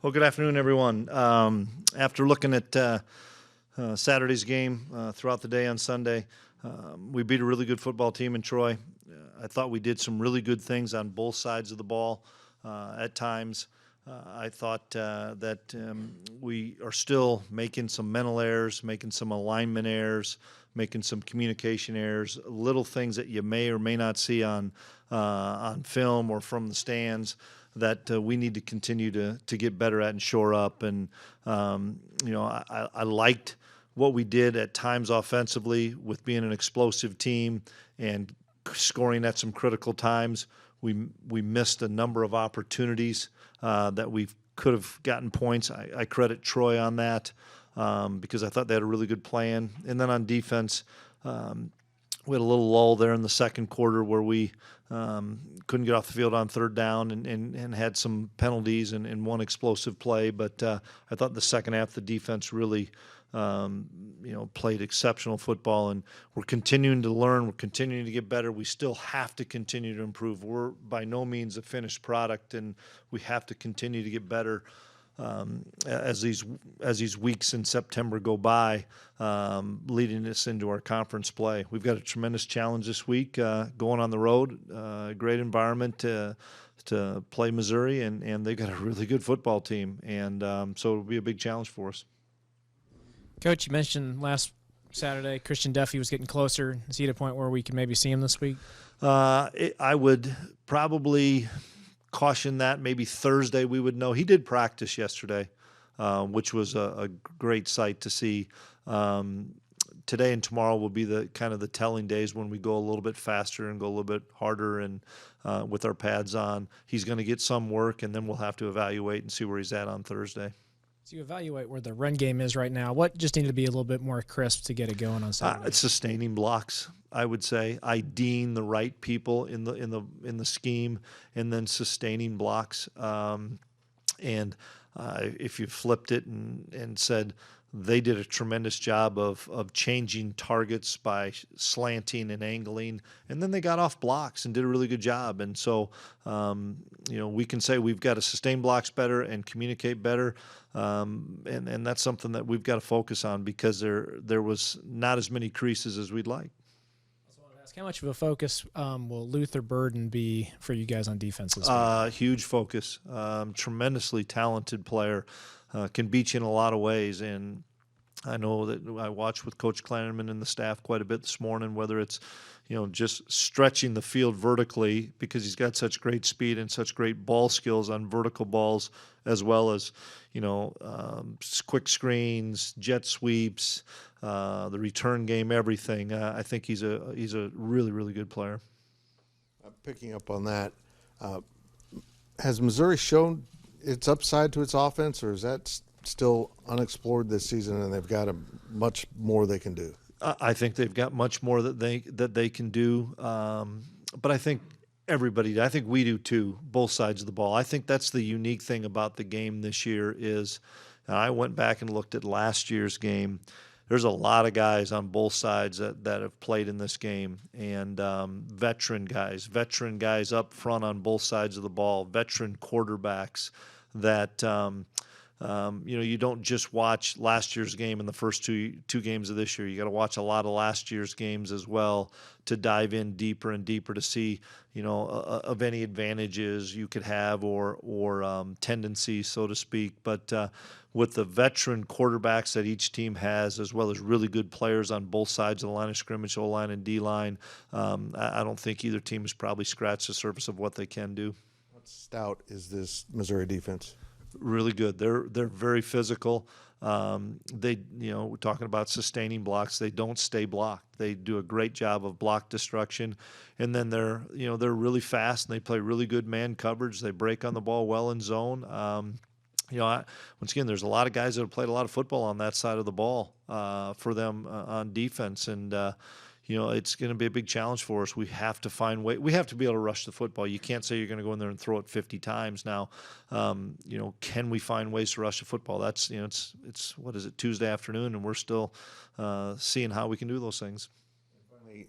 Well, good afternoon, everyone. After looking at Saturday's game throughout the day on Sunday, we beat a really good football team in Troy. I thought we did some really good things on both sides of the ball at times. I thought that we are still making some mental errors, making some alignment errors, making some communication errors, little things that you may or may not see on film or from the stands that we need to continue to get better at and shore up. And I liked what we did at times offensively with being an explosive team and scoring at some critical times. We missed a number of opportunities that we could have gotten points. I credit Troy on that because I thought they had a really good plan. And then on defense, we had a little lull there in the second quarter where we couldn't get off the field on third down and had some penalties and one explosive play. But I thought the second half the defense really played exceptional football, and we're continuing to learn. We're continuing to get better. We still have to continue to improve. We're by no means a finished product, and we have to continue to get better as these weeks in September go by, leading us into our conference play. We've got a tremendous challenge this week, going on the road, great environment to play Missouri, and they've got a really good football team, and so it'll be a big challenge for us. Coach, you mentioned last Saturday Christian Duffy was getting closer. Is he at a point where we can maybe see him this week? I would probably caution that maybe Thursday we would know. He did practice yesterday, which was a great sight to see. Today and tomorrow will be the kind of the telling days when we go a little bit faster and go a little bit harder and with our pads on. He's going to get some work, and then we'll have to evaluate and see where he's at on Thursday. So you evaluate where the run game is right now. What just needed to be a little bit more crisp to get it going on Saturday? It's sustaining blocks, I would say. IDing the right people in the scheme, and then sustaining blocks. If you flipped it and said they did a tremendous job of changing targets by slanting and angling, and then they got off blocks and did a really good job. And so, we can say we've got to sustain blocks better and communicate better, and that's something that we've got to focus on because there was not as many creases as we'd like. How much of a focus will Luther Burden be for you guys on defense this week? Huge focus. Tremendously talented player. Can beat you in a lot of ways. And I know that I watched with Coach Klieman and the staff quite a bit this morning, whether it's, just stretching the field vertically because he's got such great speed and such great ball skills on vertical balls, as well as, quick screens, jet sweeps, the return game, everything. I think he's a really, really good player. Picking up on that, has Missouri shown its upside to its offense, or is that still unexplored this season and they've got much more they can do? I think they've got much more that they can do, but I think I think we do too, both sides of the ball. I think that's the unique thing about the game this year is, and I went back and looked at last year's game. There's a lot of guys on both sides that have played in this game, and veteran guys up front on both sides of the ball, veteran quarterbacks that you don't just watch last year's game in the first two games of this year. You got to watch a lot of last year's games as well to dive in deeper and deeper to see of any advantages you could have or tendencies, so to speak. But with the veteran quarterbacks that each team has, as well as really good players on both sides of the line of scrimmage, O-line and D-line, I don't think either team has probably scratched the surface of what they can do. How stout is this Missouri defense? Really good. They're very physical. We're talking about sustaining blocks. They don't stay blocked. They do a great job of block destruction, and then they're really fast and they play really good man coverage. They break on the ball well in zone. Once again, there's a lot of guys that have played a lot of football on that side of the ball for them on defense, and it's going to be a big challenge for us. We have to find way. We have to be able to rush the football. You can't say you're going to go in there and throw it 50 times. Now, can we find ways to rush the football? That's it's what is it, Tuesday afternoon, and we're still seeing how we can do those things. Finally,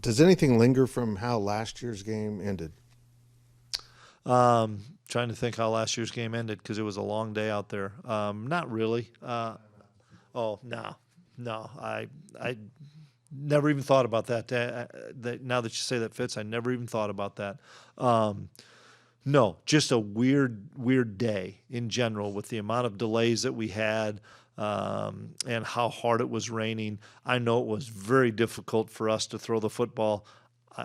does anything linger from how last year's game ended? Trying to think how last year's game ended because it was a long day out there. Not really. Oh no. I never even thought about that. Now that you say that, Fitz, I never even thought about that. No, just a weird day in general with the amount of delays that we had and how hard it was raining. I know it was very difficult for us to throw the football.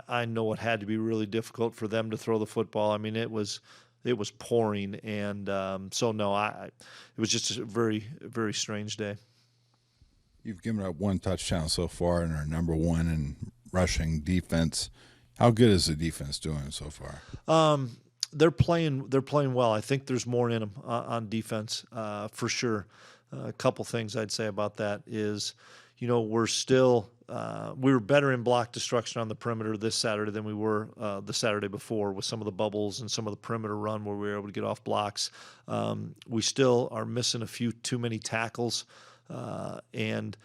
I know it had to be really difficult for them to throw the football. I mean, it was pouring, and so no, it was just a very, very strange day. You've given up one touchdown so far and are number one in rushing defense. How good is the defense doing so far? They're playing well. I think there's more in them on defense for sure. A couple things I'd say about that is, we're still we were better in block destruction on the perimeter this Saturday than we were the Saturday before with some of the bubbles and some of the perimeter run where we were able to get off blocks. We still are missing a few too many tackles. And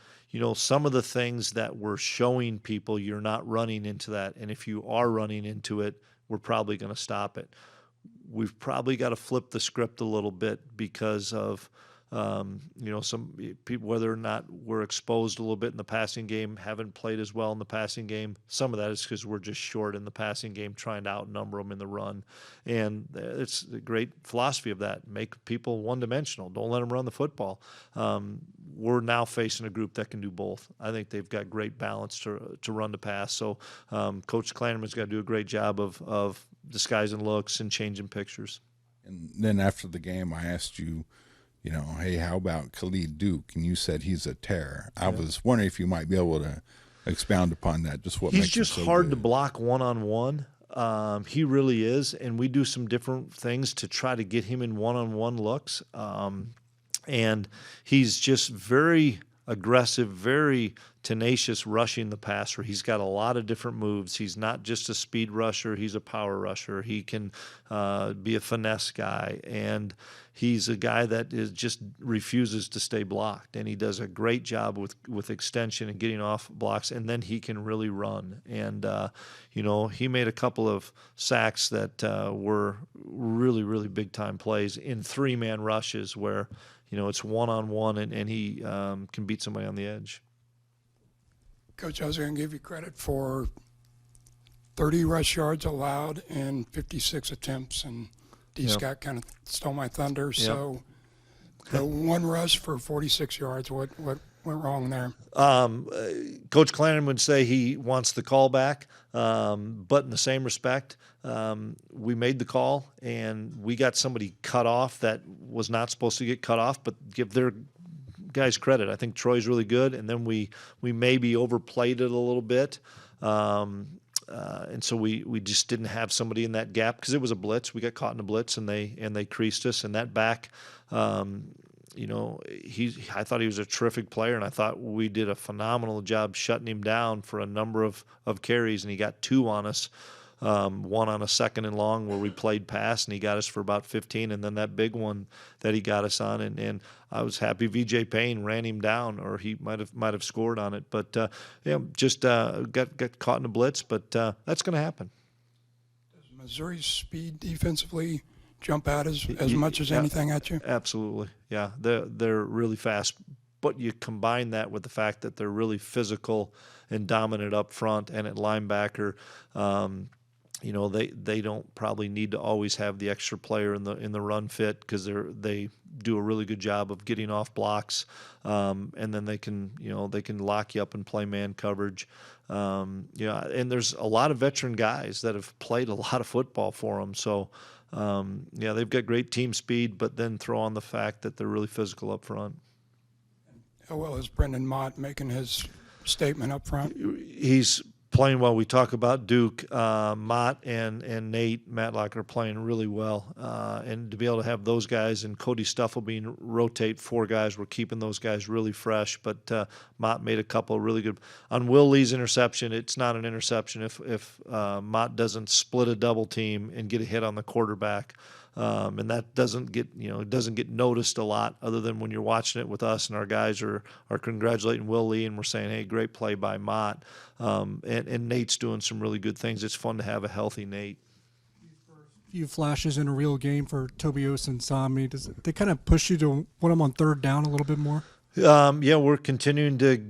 some of the things that we're showing people, you're not running into that. And if you are running into it, we're probably going to stop it. We've probably got to flip the script a little bit because of, some people, whether or not we're exposed a little bit in the passing game, haven't played as well in the passing game. Some of that is because we're just short in the passing game, trying to outnumber them in the run. And it's a great philosophy of that. Make people one-dimensional. Don't let them run the football. We're now facing a group that can do both. I think they've got great balance to run the pass. So Coach Klieman's got to do a great job of disguising looks and changing pictures. And then after the game, I asked you, hey, how about Khalid Duke? And you said he's a terror. I was wondering if you might be able to expound upon that. Just what he's makes just him so hard good. to block one-on-one. He really is, and we do some different things to try to get him in one-on-one looks. And he's just very aggressive, very tenacious rushing the passer. He's got a lot of different moves. He's not just a speed rusher. He's a power rusher. He can be a finesse guy. And he's a guy that just refuses to stay blocked. And he does a great job with extension and getting off blocks. And then he can really run. And, he made a couple of sacks that were really, really big-time plays in three-man rushes where, it's one-on-one and he can beat somebody on the edge. Coach, I was going to give you credit for 30 rush yards allowed in 56 attempts, and D. Scott kind of stole my thunder. So the one rush for 46 yards, what went wrong there? Coach Klieman would say he wants the call back, but in the same respect, we made the call and we got somebody cut off that was not supposed to get cut off, but give their guys credit. I think Troy's really good, and then we maybe overplayed it a little bit, and so we just didn't have somebody in that gap because it was a blitz. We got caught in a blitz, and they creased us. And that back, I thought he was a terrific player, and I thought we did a phenomenal job shutting him down for a number of carries, and he got two on us. One on a second and long where we played pass, and he got us for about 15, and then that big one that he got us on, and I was happy VJ Payne ran him down, or he might have scored on it, but just got caught in a blitz, but that's going to happen. Does Missouri's speed defensively jump out as much as anything at you? Absolutely, yeah, they're really fast, but you combine that with the fact that they're really physical and dominant up front and at linebacker. They don't probably need to always have the extra player in the run fit because they do a really good job of getting off blocks, and then they can lock you up and play man coverage. And there's a lot of veteran guys that have played a lot of football for them. So they've got great team speed, but then throw on the fact that they're really physical up front. How well is Brendan Mott making his statement up front? He's playing well. We talk about Duke, Mott, and Nate Matlock are playing really well. And to be able to have those guys and Cody Stuffle being rotate four guys, we're keeping those guys really fresh. But Mott made a couple really good. On Will Lee's interception, it's not an interception if Mott doesn't split a double team and get a hit on the quarterback. And that doesn't get noticed a lot other than when you're watching it with us and our guys are congratulating Will Lee and we're saying, hey, great play by Mott. And Nate's doing some really good things. It's fun to have a healthy Nate. few flashes in a real game for Tobias and Sami. Does they kind of push you to put them on third down a little bit more? Yeah, we're continuing to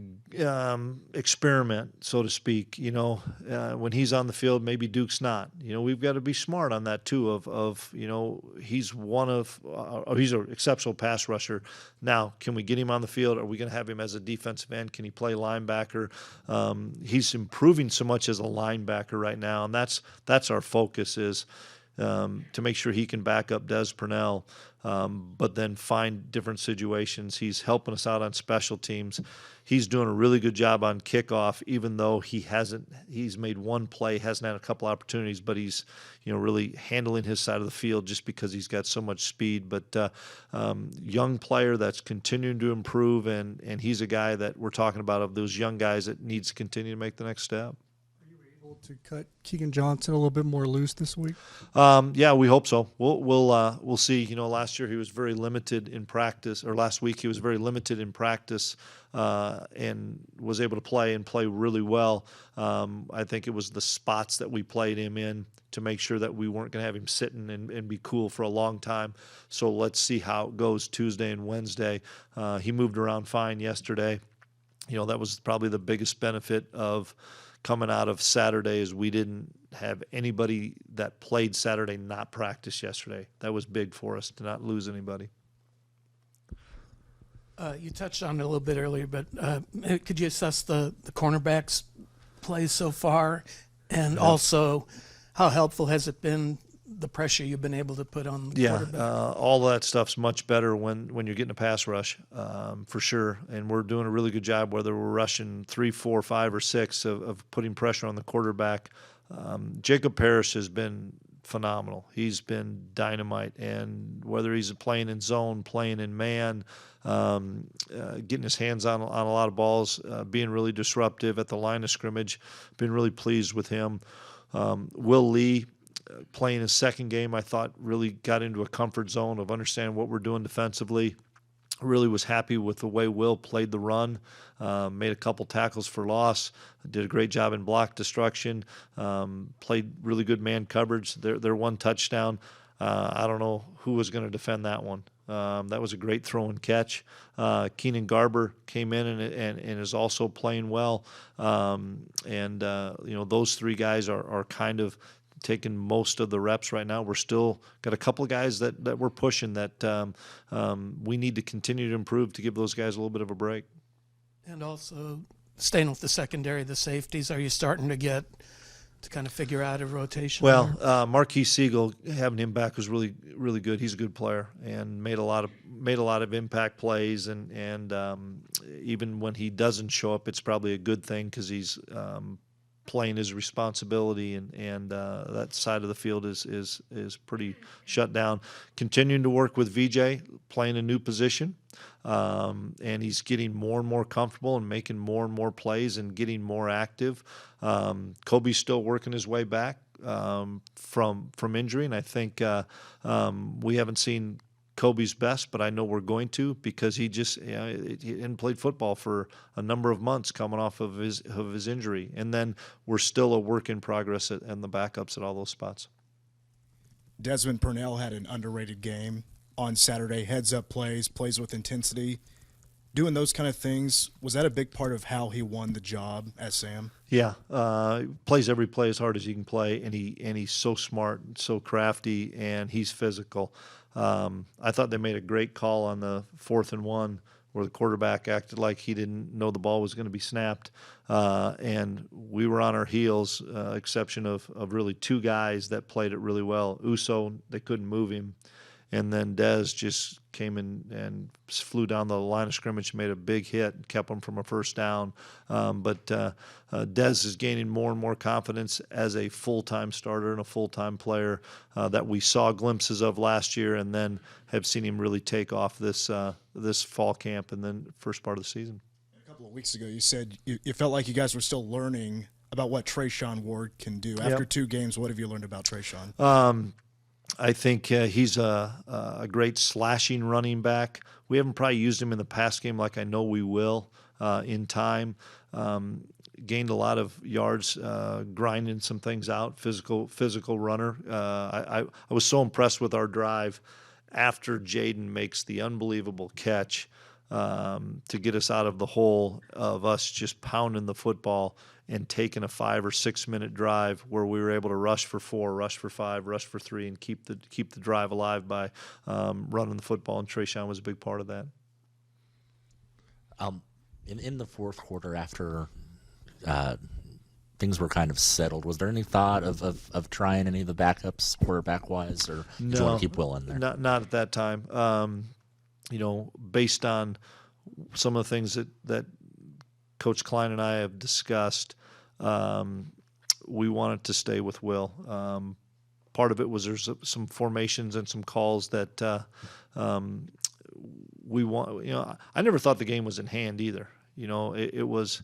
experiment, so to speak. When he's on the field, maybe Duke's not. We've got to be smart on that too. He's he's an exceptional pass rusher. Now, can we get him on the field? Are we going to have him as a defensive end? Can he play linebacker? He's improving so much as a linebacker right now, and that's our focus is to make sure he can back up Des Purnell. But then find different situations. He's helping us out on special teams. He's doing a really good job on kickoff, even though he's made one play, hasn't had a couple opportunities, but he's, really handling his side of the field just because he's got so much speed. But young player that's continuing to improve, and he's a guy that we're talking about of those young guys that needs to continue to make the next step. To cut Keegan Johnson a little bit more loose this week? Yeah, we hope so. We'll see. Last year he was very limited in practice, or last week he was very limited in practice, and was able to play really well. I think it was the spots that we played him in to make sure that we weren't going to have him sitting and be cool for a long time. So let's see how it goes Tuesday and Wednesday. He moved around fine yesterday. That was probably the biggest benefit of coming out of Saturday is we didn't have anybody that played Saturday not practice yesterday. That was big for us to not lose anybody. You touched on it a little bit earlier, but could you assess the cornerbacks' plays so far, and also how helpful has it been, the pressure you've been able to put on the quarterback? All that stuff's much better when you're getting a pass rush, for sure. And we're doing a really good job, whether we're rushing 3, 4, 5, or 6, of putting pressure on the quarterback. Jacob Parrish has been phenomenal. He's been dynamite, and whether he's playing in zone, playing in man, getting his hands on a lot of balls, being really disruptive at the line of scrimmage, been really pleased with him. Will Lee, playing his second game, I thought really got into a comfort zone of understanding what we're doing defensively. Really was happy with the way Will played the run, made a couple tackles for loss, did a great job in block destruction, played really good man coverage. Their one touchdown, I don't know who was going to defend that one. That was a great throw and catch. Keenan Garber came in and is also playing well. Those three guys are kind of taking most of the reps right now. We're still got a couple of guys that we're pushing that we need to continue to improve to give those guys a little bit of a break. And also, staying with the secondary, the safeties, are you starting to get to kind of figure out a rotation? Well, Marquise Siegel, having him back was really, really good. He's a good player and made a lot of impact plays. And even when he doesn't show up, it's probably a good thing because he's playing his responsibility, and that side of the field is pretty shut down. Continuing to work with VJ, playing a new position, and he's getting more and more comfortable and making more and more plays and getting more active. Kobe's still working his way back from injury, and I think we haven't seen Kobe's best, but I know we're going to, because he hadn't played football for a number of months coming off of his injury, and then we're still a work in progress and the backups at all those spots. Desmond Purnell had an underrated game on Saturday. Heads up plays with intensity. Doing those kind of things, was that a big part of how he won the job at Sam? Yeah, plays every play as hard as he can play, and he's so smart, so crafty, and he's physical. I thought they made a great call on the 4th and 1 where the quarterback acted like he didn't know the ball was going to be snapped, and we were on our heels, exception of really two guys that played it really well. Uso, they couldn't move him, and then Dez just came in and flew down the line of scrimmage, made a big hit, and kept him from a first down. But Dez is gaining more and more confidence as a full-time starter and a full-time player that we saw glimpses of last year, and then have seen him really take off this fall camp and then first part of the season. A couple of weeks ago, you said you felt like you guys were still learning about what Trayshawn Ward can do. After 2 games, what have you learned about Trayshawn? I think he's a great slashing running back. We haven't probably used him in the pass game like I know we will in time. gained a lot of yards, grinding some things out. Physical runner. I was so impressed with our drive after Jaden makes the unbelievable catch to get us out of the hole of us just pounding the football and taking a 5 or 6 minute drive where we were able to rush for 4, rush for 5, rush for 3, and keep the drive alive by running the football. And Trayshawn was a big part of that. In the fourth quarter, after things were kind of settled, was there any thought of trying any of the backups quarterback wise, or did you want to keep Will in there? Not at that time. Based on some of the things that Coach Klein and I have discussed, we wanted to stay with Will. Part of it was there's some formations and some calls that we want. I never thought the game was in hand either. It was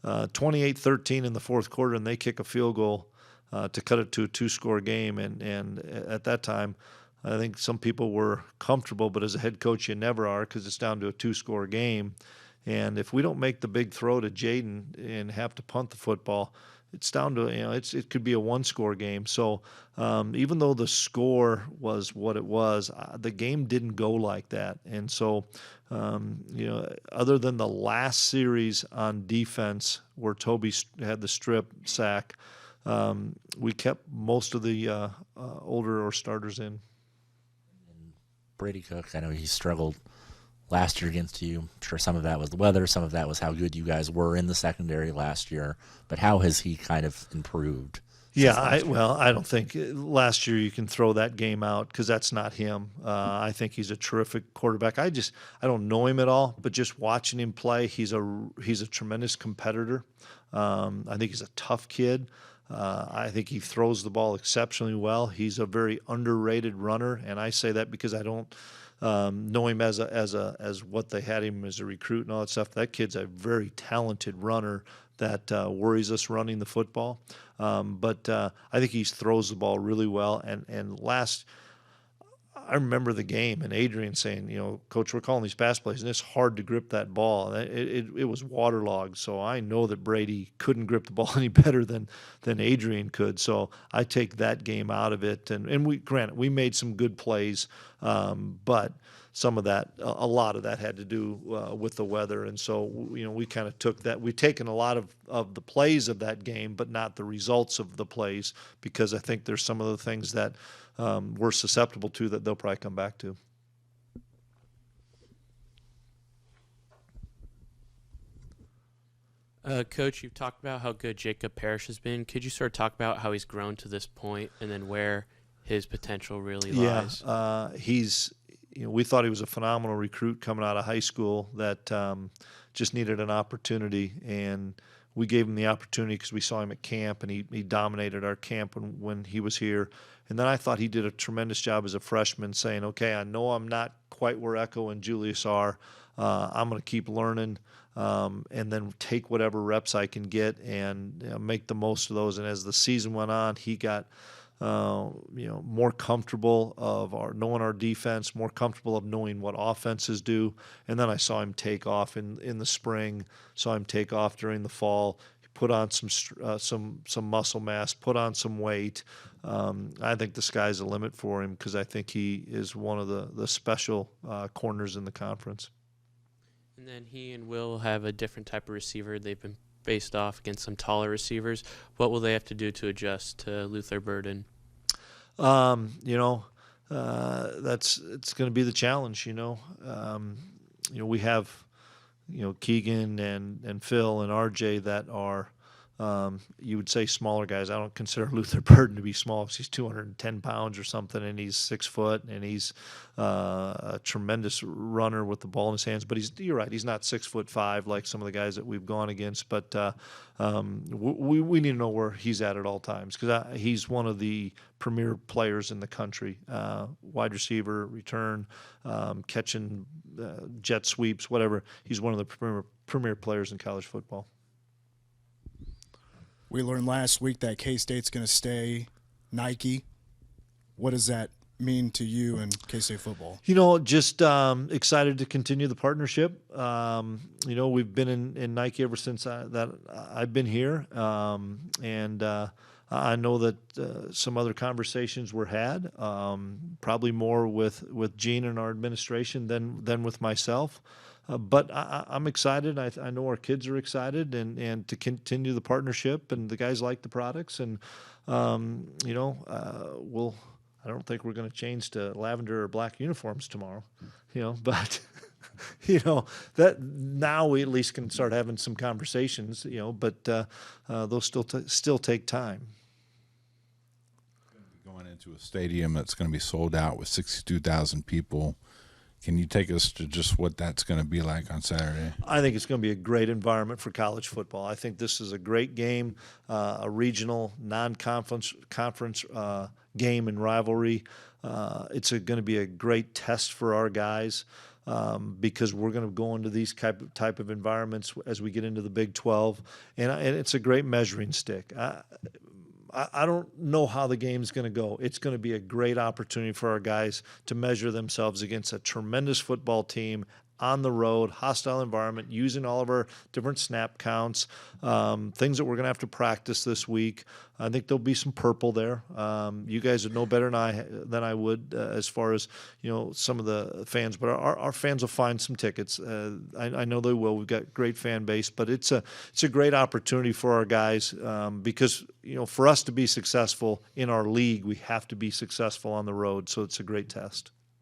28-13 in the fourth quarter, and they kick a field goal to cut it to a 2-score game. And at that time, I think some people were comfortable, but as a head coach, you never are because it's down to a 2-score game. And if we don't make the big throw to Jaden and have to punt the football, it's down to, it could be a 1-score game. So even though the score was what it was, the game didn't go like that. And so, other than the last series on defense where Toby had the strip sack, we kept most of the older or starters in. Brady Cook, I know he struggled last year against you. I'm sure some of that was the weather, some of that was how good you guys were in the secondary last year. But how has he kind of improved? Yeah, I don't think last year you can throw that game out because that's not him. I think he's a terrific quarterback. I don't know him at all, but just watching him play, he's a tremendous competitor. I think he's a tough kid. I think he throws the ball exceptionally well. He's a very underrated runner, and I say that because I don't know him as what they had him as a recruit and all that stuff. That kid's a very talented runner that worries us running the football. But I think he throws the ball really well. And I remember the game and Adrian saying, Coach, we're calling these pass plays, and it's hard to grip that ball. It was waterlogged. So I know that Brady couldn't grip the ball any better than Adrian could. So I take that game out of it. And we made some good plays, but some of that, a lot of that had to do with the weather. And so, we kind of took that. We've taken a lot of the plays of that game, but not the results of the plays, because I think there's some of the things that we're susceptible to that they'll probably come back to. Coach, you've talked about how good Jacob Parrish has been. Could you sort of talk about how he's grown to this point and then where his potential really lies? Yeah, we thought he was a phenomenal recruit coming out of high school that just needed an opportunity, and we gave him the opportunity because we saw him at camp, and he dominated our camp when he was here. And then I thought he did a tremendous job as a freshman saying, okay, I know I'm not quite where Echo and Julius are. I'm going to keep learning and then take whatever reps I can get and make the most of those. And as the season went on, he got more comfortable of knowing our defense, more comfortable of knowing what offenses do. And then I saw him take off in the spring, saw him take off during the fall. He put on some muscle mass, put on some weight. I think the sky's the limit for him because I think he is one of the special corners in the conference. And then he and Will have a different type of receiver. They've been faced off against some taller receivers. What will they have to do to adjust to Luther Burden? It's going to be the challenge. We have Keegan and Phil and RJ that are you would say smaller guys. I don't consider Luther Burden to be small because he's 210 pounds or something, and he's 6 foot, and he's a tremendous runner with the ball in his hands. But you're right, he's not 6'5" like some of the guys that we've gone against. But we need to know where he's at all times because he's one of the premier players in the country. Wide receiver, return, catching jet sweeps, whatever. He's one of the premier players in college football. We learned last week that K-State's going to stay Nike. What does that mean to you and K-State football? You know, just excited to continue the partnership. You know, we've been in Nike ever since I've been here, and I know that some other conversations were had, probably more with Gene and our administration than with myself. But I'm excited. I know our kids are excited, and to continue the partnership. And the guys like the products, and you know, I don't think we're going to change to lavender or black uniforms tomorrow, you know. But you know that now we at least can start having some conversations, you know. But those still take time. Going into a stadium that's going to be sold out with 62,000 people. Can you take us to just what that's going to be like on Saturday? I think it's going to be a great environment for college football. I think this is a great game, a regional, non-conference game and rivalry. It's going to be a great test for our guys because we're going to go into these type of environments as we get into the Big 12, and it's a great measuring stick. I don't know how the game's going to go. It's going to be a great opportunity for our guys to measure themselves against a tremendous football team on the road, hostile environment, using all of our different snap counts, things that we're going to have to practice this week. I think there'll be some purple there. You guys would know better than I would as far as, you know, some of the fans, but our fans will find some tickets. I know they will. We've got great fan base, but it's a great opportunity for our guys because, you know, for us to be successful in our league, we have to be successful on the road. So it's a great test.